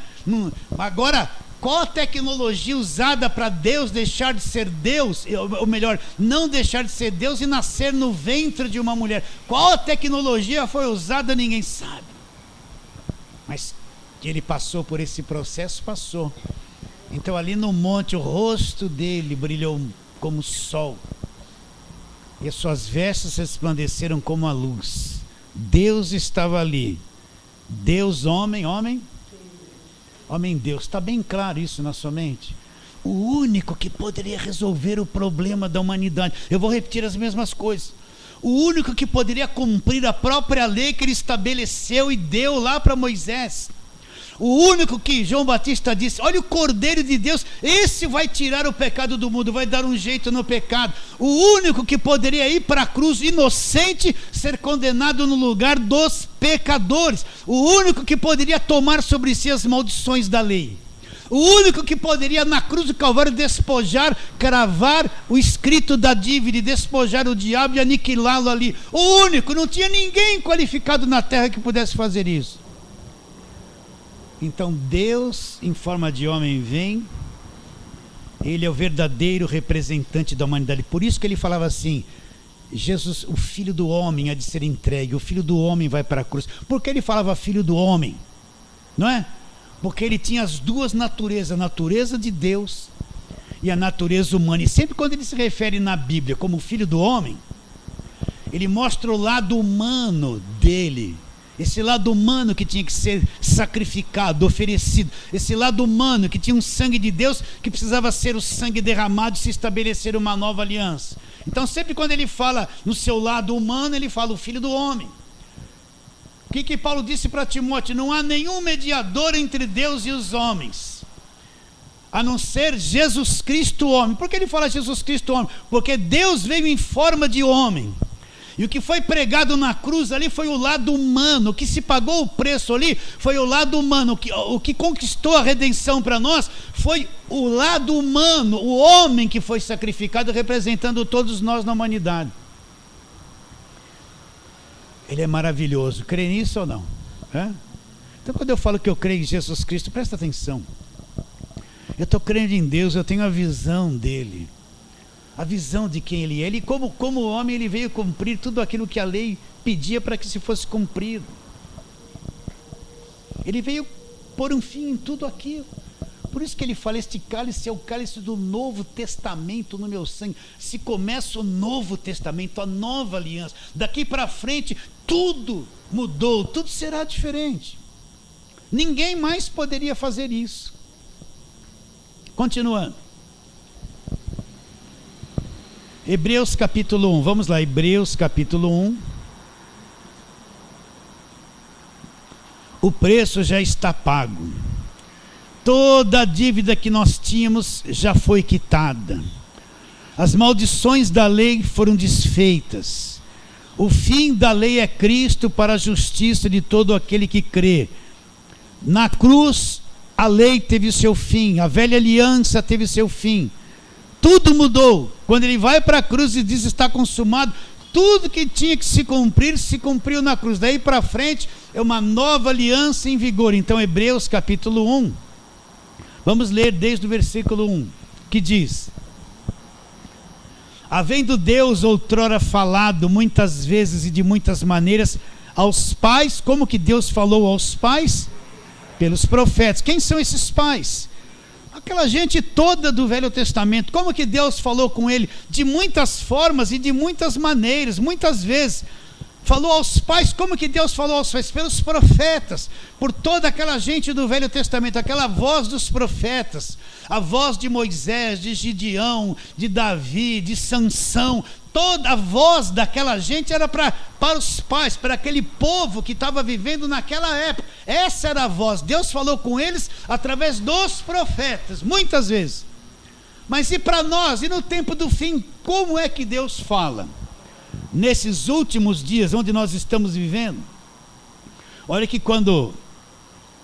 Agora, qual a tecnologia usada para Deus deixar de ser Deus, ou melhor, não deixar de ser Deus e nascer no ventre de uma mulher? Qual a tecnologia foi usada? Ninguém sabe. Mas que ele passou por esse processo, passou. Então ali no monte o rosto dele brilhou como o sol, e as suas vestes resplandeceram como a luz. Deus estava ali. Deus, homem, Deus. Está bem claro isso na sua mente? O único que poderia resolver o problema da humanidade. Eu vou repetir as mesmas coisas. O único que poderia cumprir a própria lei que ele estabeleceu e deu lá para Moisés. O único que João Batista disse: olha o Cordeiro de Deus, esse vai tirar o pecado do mundo, vai dar um jeito no pecado. O único que poderia ir para a cruz inocente, ser condenado no lugar dos pecadores. O único que poderia tomar sobre si as maldições da lei. O único que poderia na cruz do Calvário despojar, cravar o escrito da dívida, despojar o diabo e aniquilá-lo ali. O único, não tinha ninguém qualificado na terra que pudesse fazer isso. Então Deus em forma de homem vem, ele é o verdadeiro representante da humanidade. Por isso que ele falava assim: Jesus, o filho do homem há de ser entregue, o filho do homem vai para a cruz. Por que ele falava filho do homem? Não é? Porque ele tinha as duas naturezas, a natureza de Deus e a natureza humana. E sempre quando ele se refere na Bíblia como filho do homem, ele mostra o lado humano dele. Esse lado humano que tinha que ser sacrificado, oferecido. Esse lado humano que tinha um sangue de Deus que precisava ser o sangue derramado e se estabelecer uma nova aliança. Então sempre quando ele fala no seu lado humano, ele fala o filho do homem. O que Paulo disse para Timóteo? Não há nenhum mediador entre Deus e os homens, a não ser Jesus Cristo homem. Por que ele fala Jesus Cristo homem? Porque Deus veio em forma de homem. E o que foi pregado na cruz ali foi o lado humano. O que se pagou o preço ali foi o lado humano. O que conquistou a redenção para nós foi o lado humano, o homem que foi sacrificado, representando todos nós na humanidade. Ele é maravilhoso. Crê nisso ou não? Então quando eu falo que eu creio em Jesus Cristo, presta atenção. Eu estou crendo em Deus, eu tenho a visão dele. A visão de quem ele é. Ele como homem, ele veio cumprir tudo aquilo que a lei pedia para que se fosse cumprido. Ele veio pôr um fim em tudo aquilo. Por isso que ele fala: este cálice é o cálice do Novo Testamento no meu sangue. Se começa o Novo Testamento, a nova aliança, daqui para frente tudo mudou, tudo será diferente. Ninguém mais poderia fazer isso. Continuando. Hebreus capítulo 1, vamos lá, Hebreus capítulo 1. O preço já está pago. Toda a dívida que nós tínhamos já foi quitada. As maldições da lei foram desfeitas. O fim da lei é Cristo para a justiça de todo aquele que crê. Na cruz, a lei teve o seu fim, a velha aliança teve o seu fim. Tudo mudou. Quando ele vai para a cruz e diz está consumado, tudo que tinha que se cumprir, se cumpriu na cruz. Daí para frente é uma nova aliança em vigor. Então Hebreus capítulo 1, vamos ler desde o versículo 1, que diz: havendo Deus outrora falado muitas vezes e de muitas maneiras aos pais, como que Deus falou aos pais? Pelos profetas. Quem são esses pais? Aquela gente toda do Velho Testamento. Como que Deus falou com ele? De muitas formas e de muitas maneiras, muitas vezes. Falou aos pais. Como que Deus falou aos pais? Pelos profetas, por toda aquela gente do Velho Testamento, aquela voz dos profetas, a voz de Moisés, de Gideão, de Davi, de Sansão. Toda a voz daquela gente era para os pais, para aquele povo que estava vivendo naquela época. Essa era a voz. Deus falou com eles através dos profetas, muitas vezes. Mas e para nós? E no tempo do fim, como é que Deus fala? Nesses últimos dias, onde nós estamos vivendo. Olha que quando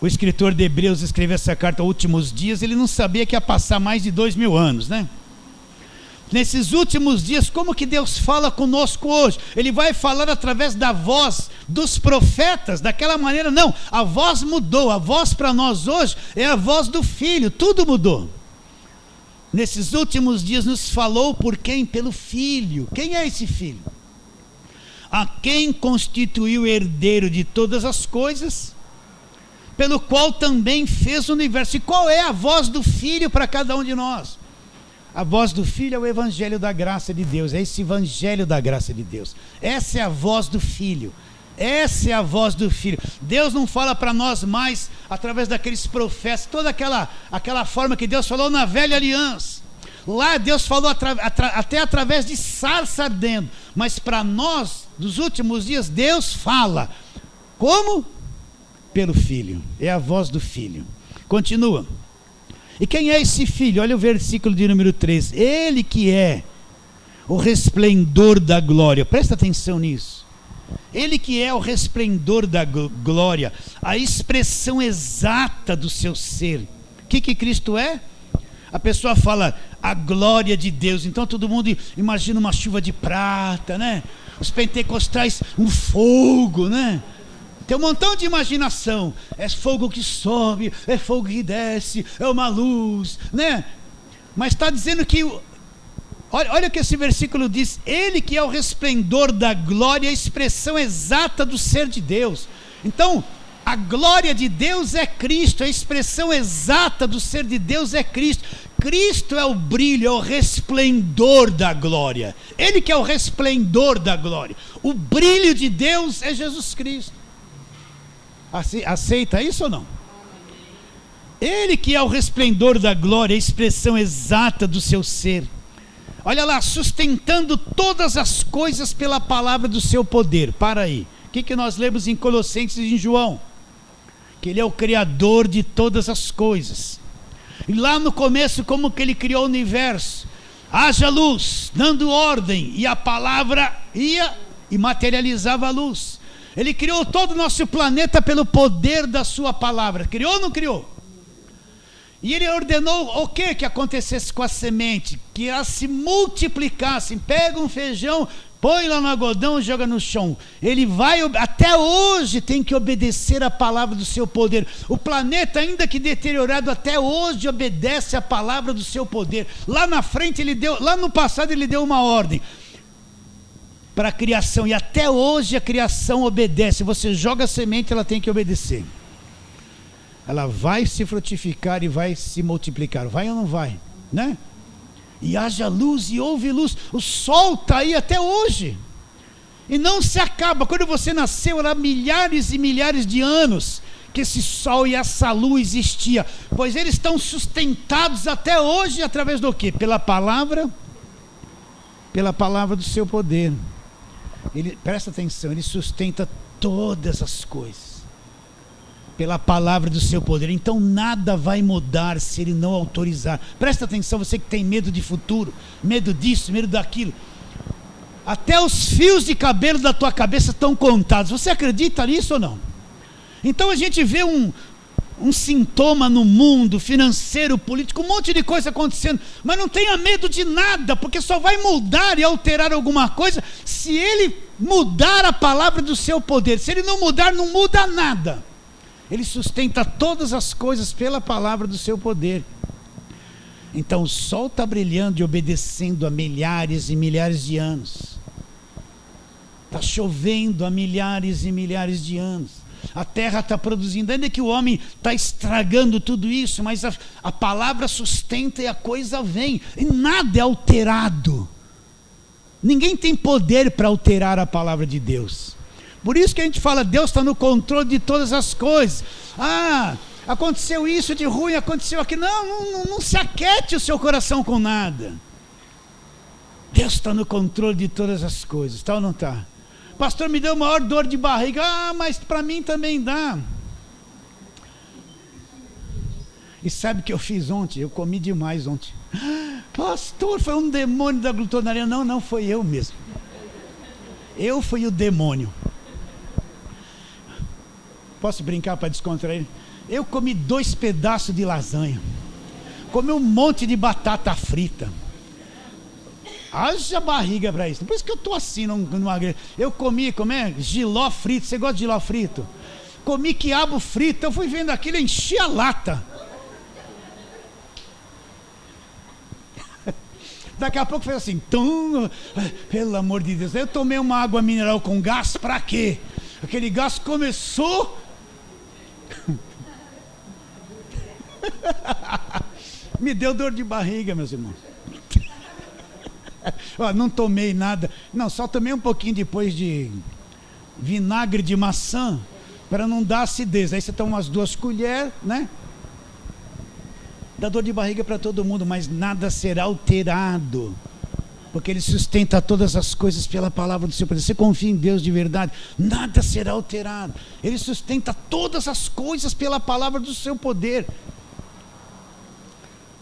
o escritor de Hebreus escreveu essa carta, últimos dias, ele não sabia que ia passar mais de 2000 anos, né? Nesses últimos dias, como que Deus fala conosco hoje? Ele vai falar através da voz dos profetas, daquela maneira? Não, a voz mudou. A voz para nós hoje é a voz do Filho. Tudo mudou. Nesses últimos dias nos falou por quem? Pelo Filho. Quem é esse Filho? A quem constituiu herdeiro de todas as coisas, pelo qual também fez o universo. E qual é a voz do Filho para cada um de nós? A voz do Filho é o Evangelho da graça de Deus. É esse Evangelho da graça de Deus. Essa é a voz do Filho. Essa é a voz do Filho. Deus não fala para nós mais através daqueles profetas, toda aquela forma que Deus falou na velha aliança. Lá Deus falou até através de sarça ardendo. Mas para nós, dos últimos dias, Deus fala. Como? Pelo Filho. É a voz do Filho. Continua. E quem é esse Filho? Olha o versículo de número 3. Ele que é o resplendor da glória. Presta atenção nisso. Ele que é o resplendor da glória, a expressão exata do seu ser. O que Cristo é? A pessoa fala a glória de Deus, então todo mundo imagina uma chuva de prata, né? Os pentecostais, um fogo, né? Tem um montão de imaginação. É fogo que sobe, é fogo que desce, é uma luz, né? Mas está dizendo que olha o que esse versículo diz. Ele que é o resplendor da glória, a expressão exata do ser de Deus. Então a glória de Deus é Cristo, a expressão exata do ser de Deus é Cristo. Cristo é o brilho, é o resplendor da glória. Ele que é o resplendor da glória. O brilho de Deus é Jesus Cristo. Aceita isso ou não? Ele que é o resplendor da glória, a expressão exata do seu ser. Olha lá, sustentando todas as coisas pela palavra do seu poder. Para aí. O que nós lemos em Colossenses e em João? Que ele é o criador de todas as coisas. E lá no começo, como que ele criou o universo? Haja luz, dando ordem, e a palavra ia e materializava a luz. Ele criou todo o nosso planeta pelo poder da sua palavra. Criou ou não criou? E ele ordenou o que acontecesse com a semente? Que elas se multiplicassem. Pega um feijão, põe lá no algodão e joga no chão. Ele vai, até hoje tem que obedecer a palavra do seu poder. O planeta, ainda que deteriorado, até hoje obedece a palavra do seu poder. Lá na frente lá no passado ele deu uma ordem para a criação, e até hoje a criação obedece. Você joga a semente, ela tem que obedecer. Ela vai se frutificar e vai se multiplicar. Vai ou não vai? Né? E haja luz e houve luz. O sol está aí até hoje. E não se acaba. Quando você nasceu, era milhares e milhares de anos que esse sol e essa luz existia. Pois eles estão sustentados até hoje através do quê? Pela palavra do seu poder. Presta atenção, ele sustenta todas as coisas. pela palavra do seu poder. Então nada vai mudar se ele não autorizar. Presta atenção, você que tem medo de futuro, medo disso, medo daquilo. Até os fios de cabelo da tua cabeça estão contados. Você acredita nisso ou não? Então a gente vê um sintoma no mundo financeiro, político, um monte de coisa acontecendo, mas não tenha medo de nada, porque só vai mudar e alterar alguma coisa se ele mudar a palavra do seu poder. Se ele não mudar, não muda nada. Ele sustenta todas as coisas pela palavra do seu poder. Então o sol está brilhando e obedecendo há milhares e milhares de anos. Está chovendo há milhares e milhares de anos. A terra está produzindo, ainda que o homem está estragando tudo isso, mas a palavra sustenta e a coisa vem, e nada é alterado. Ninguém tem poder para alterar a palavra de Deus. Por isso que a gente fala, Deus está no controle de todas as coisas. Aconteceu isso de ruim, aconteceu aquilo. Não se aquete o seu coração com nada. Deus está no controle de todas as coisas, está ou não está? Pastor, me deu maior dor de barriga. Mas para mim também dá. E sabe o que eu fiz ontem? Eu comi demais ontem. Pastor, foi um demônio da glutonaria. Não foi eu mesmo. Eu fui o demônio. Posso brincar para descontrair? Eu comi 2 pedaços de lasanha. Comi um monte de batata frita. Haja barriga para isso. Por isso que eu estou assim numa igreja. Eu comi, giló frito. Você gosta de giló frito? Comi quiabo frito. Eu fui vendo aquilo, enchi a lata. Daqui a pouco foi assim, pelo amor de Deus. Eu tomei uma água mineral com gás, para quê? Aquele gás começou. Me deu dor de barriga, meus irmãos. Não tomei nada. Não, só tomei um pouquinho depois de vinagre de maçã, para não dar acidez. Aí você toma umas 2 colheres, né? Dá dor de barriga para todo mundo, mas nada será alterado, porque Ele sustenta todas as coisas pela palavra do seu poder. Você confia em Deus de verdade, nada será alterado. Ele sustenta todas as coisas pela palavra do seu poder.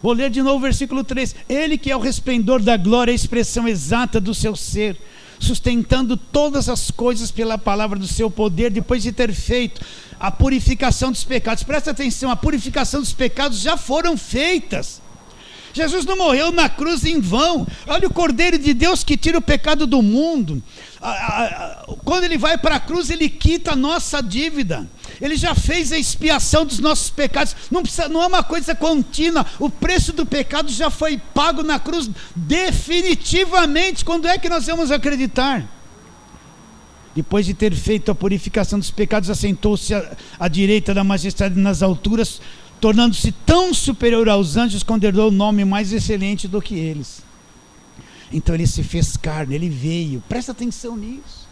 Vou ler de novo o versículo 3. Ele que é o resplendor da glória, a expressão exata do seu ser, sustentando todas as coisas pela palavra do seu poder, depois de ter feito a purificação dos pecados. Presta atenção, a purificação dos pecados já foram feitas. Jesus não morreu na cruz em vão. Olha o Cordeiro de Deus que tira o pecado do mundo. Quando Ele vai para a cruz, Ele quita a nossa dívida. Ele já fez a expiação dos nossos pecados. Não é uma coisa contínua. O preço do pecado já foi pago na cruz definitivamente. Quando é que nós vamos acreditar? Depois de ter feito a purificação dos pecados, assentou-se à direita da majestade nas alturas, tornando-se tão superior aos anjos, quando herdou o nome mais excelente do que eles. Então Ele se fez carne, Ele veio. Presta atenção nisso.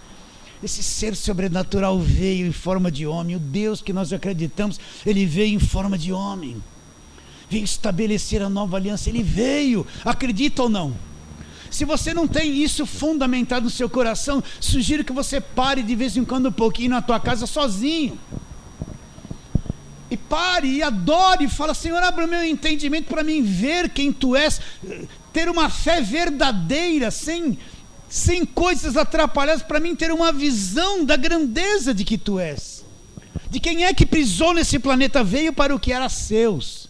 Esse ser sobrenatural veio em forma de homem. O Deus que nós acreditamos, Ele veio em forma de homem. Veio estabelecer a nova aliança. Ele veio, acredita ou não? Se você não tem isso fundamentado no seu coração, sugiro que você pare de vez em quando um pouquinho na tua casa sozinho. E pare e adore, e fala: Senhor, abre o meu entendimento para mim ver quem Tu és, ter uma fé verdadeira, sem coisas atrapalhadas, para mim ter uma visão da grandeza de que Tu és, de quem é que pisou nesse planeta, veio para o que era seus.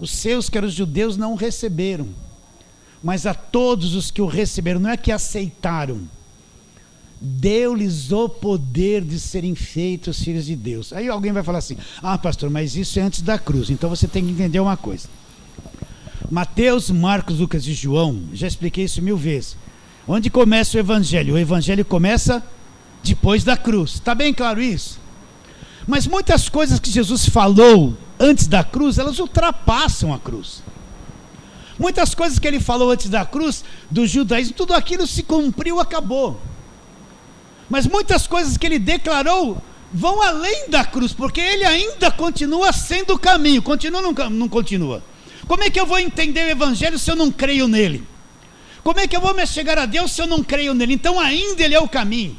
Os seus, que eram os judeus, não o receberam, mas a todos os que o receberam, não é que aceitaram, deu-lhes o poder de serem feitos filhos de Deus. Aí alguém vai falar assim: pastor, mas isso é antes da cruz. Então você tem que entender uma coisa. Mateus, Marcos, Lucas e João, já expliquei isso 1000 vezes. Onde começa o Evangelho? O Evangelho começa depois da cruz. Está bem claro isso? Mas muitas coisas que Jesus falou antes da cruz, elas ultrapassam a cruz. Muitas coisas que Ele falou antes da cruz, do judaísmo, tudo aquilo se cumpriu, acabou. Mas muitas coisas que Ele declarou vão além da cruz, porque Ele ainda continua sendo o caminho. Continua ou não continua? Como é que eu vou entender o Evangelho se eu não creio nele? Como é que eu vou me chegar a Deus se eu não creio nele? Então ainda Ele é o caminho.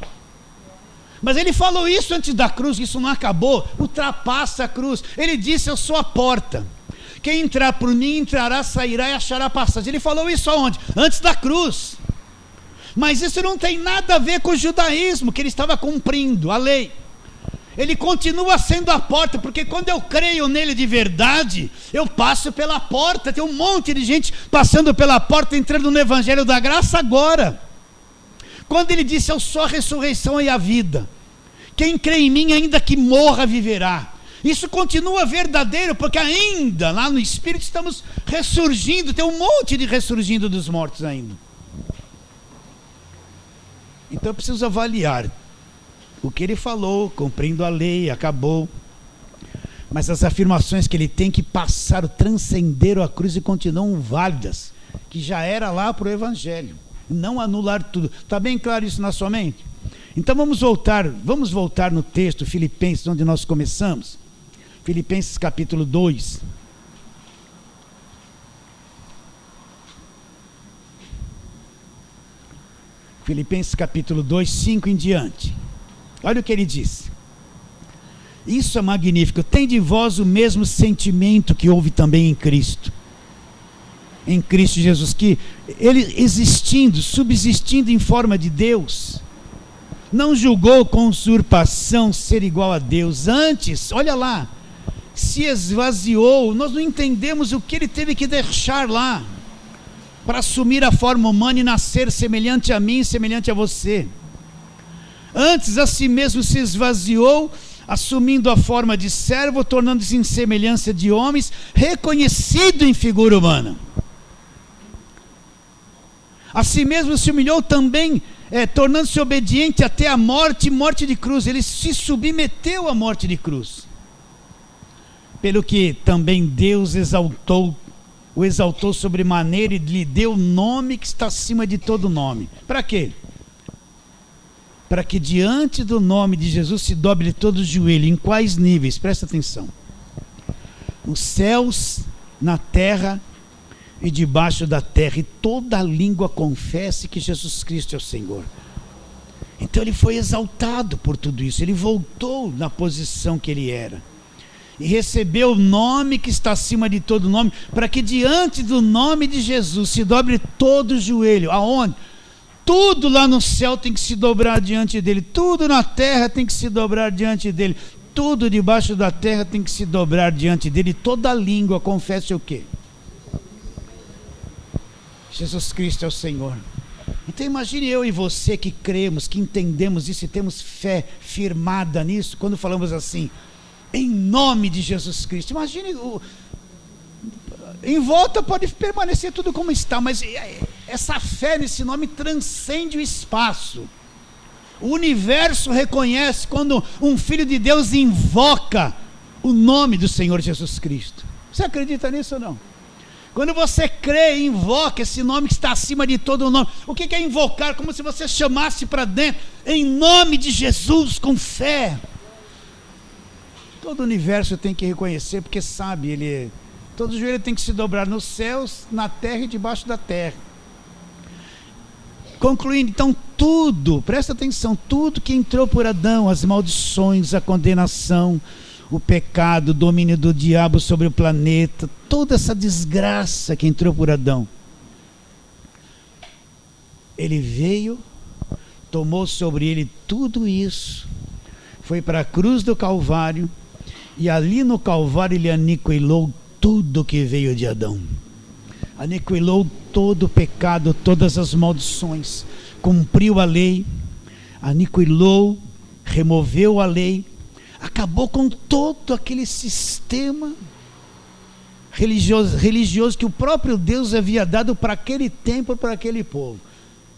Mas ele falou isso antes da cruz, isso não acabou, ultrapassa a cruz. Ele disse: eu sou a porta. Quem entrar por mim entrará, sairá e achará passagem. Ele falou isso aonde? Antes da cruz. Mas isso não tem nada a ver com o judaísmo, que ele estava cumprindo a lei. Ele continua sendo a porta, porque quando eu creio nele de verdade, eu passo pela porta. Tem um monte de gente passando pela porta, entrando no evangelho da graça agora. Quando ele disse: eu sou a ressurreição e a vida, quem crê em mim, ainda que morra, viverá. Isso continua verdadeiro, porque ainda lá no Espírito estamos ressurgindo, tem um monte de ressurgindo dos mortos ainda. Então eu preciso avaliar o que ele falou, cumprindo a lei, acabou. Mas as afirmações que ele tem que passar, transcenderam a cruz e continuam válidas, que já era lá para o Evangelho. Não anular tudo. Está bem claro isso na sua mente? Então vamos voltar no texto, Filipenses, onde nós começamos. Filipenses capítulo 2. Filipenses capítulo 2, 5 em diante. Olha o que ele diz. Isso é magnífico. Tende em vós o mesmo sentimento que houve também em Cristo. Em Cristo Jesus, que ele existindo, subsistindo em forma de Deus, não julgou com usurpação ser igual a Deus. Antes, olha lá, se esvaziou. Nós não entendemos o que ele teve que deixar lá para assumir a forma humana e nascer semelhante a mim, semelhante a você. Antes a si mesmo se esvaziou, assumindo a forma de servo, tornando-se em semelhança de homens, reconhecido em figura humana. A si mesmo se humilhou também, tornando-se obediente até a morte, morte de cruz. Ele se submeteu à morte de cruz. Pelo que também Deus o exaltou sobremaneira e lhe deu o nome que está acima de todo nome. Para quê? Para que diante do nome de Jesus se dobre todo o joelho. Em quais níveis? Presta atenção. Nos céus, na terra e debaixo da terra, e toda língua confesse que Jesus Cristo é o Senhor. Então ele foi exaltado por tudo isso. Ele voltou na posição que ele era e recebeu o nome que está acima de todo nome, para que diante do nome de Jesus se dobre todo o joelho. Aonde? Tudo lá no céu tem que se dobrar diante dele, tudo na terra tem que se dobrar diante dele, tudo debaixo da terra tem que se dobrar diante dele. Toda língua confesse o quê? Jesus Cristo é o Senhor. Então imagine eu e você que cremos, que entendemos isso e temos fé firmada nisso, quando falamos assim: em nome de Jesus Cristo. Imagine, em volta pode permanecer tudo como está, mas essa fé nesse nome transcende o espaço. O universo reconhece quando um filho de Deus invoca o nome do Senhor Jesus Cristo. Você acredita nisso ou não? Quando você crê e invoca esse nome que está acima de todo o nome. O que é invocar? Como se você chamasse para dentro, em nome de Jesus, com fé. Todo o universo tem que reconhecer, porque sabe, todo joelho tem que se dobrar nos céus, na terra e debaixo da terra. Concluindo, então, tudo, presta atenção, tudo que entrou por Adão, as maldições, a condenação, o pecado, o domínio do diabo sobre o planeta, toda essa desgraça que entrou por Adão, ele veio, tomou sobre ele tudo isso, foi para a cruz do Calvário, e ali no Calvário ele aniquilou tudo que veio de Adão. Aniquilou todo o pecado, todas as maldições, cumpriu a lei, aniquilou, removeu a lei, acabou com todo aquele sistema religioso que o próprio Deus havia dado para aquele tempo, para aquele povo.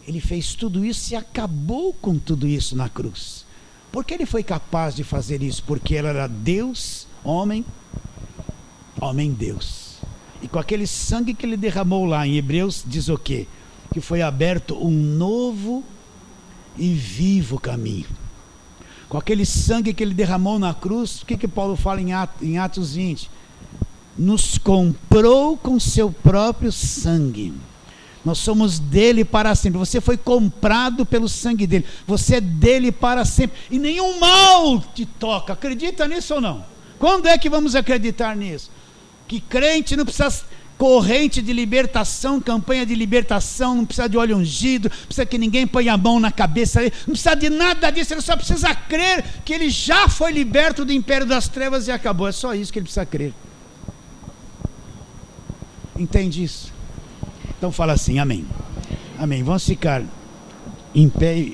Ele fez tudo isso e acabou com tudo isso na cruz. Por que ele foi capaz de fazer isso? Porque ele era Deus, homem, Deus. E com aquele sangue que ele derramou lá em Hebreus, diz o quê? Que foi aberto um novo e vivo caminho. Com aquele sangue que ele derramou na cruz, o que Paulo fala em Atos 20? Nos comprou com seu próprio sangue. Nós somos dele para sempre. Você foi comprado pelo sangue dele. Você é dele para sempre. E nenhum mal te toca. Acredita nisso ou não? Quando é que vamos acreditar nisso? Que crente não precisa corrente de libertação, campanha de libertação, não precisa de óleo ungido, não precisa que ninguém ponha a mão na cabeça dele, não precisa de nada disso, ele só precisa crer que ele já foi liberto do império das trevas e acabou. É só isso que ele precisa crer. Entende isso? Então fala assim, amém. Amém. Vamos ficar em pé.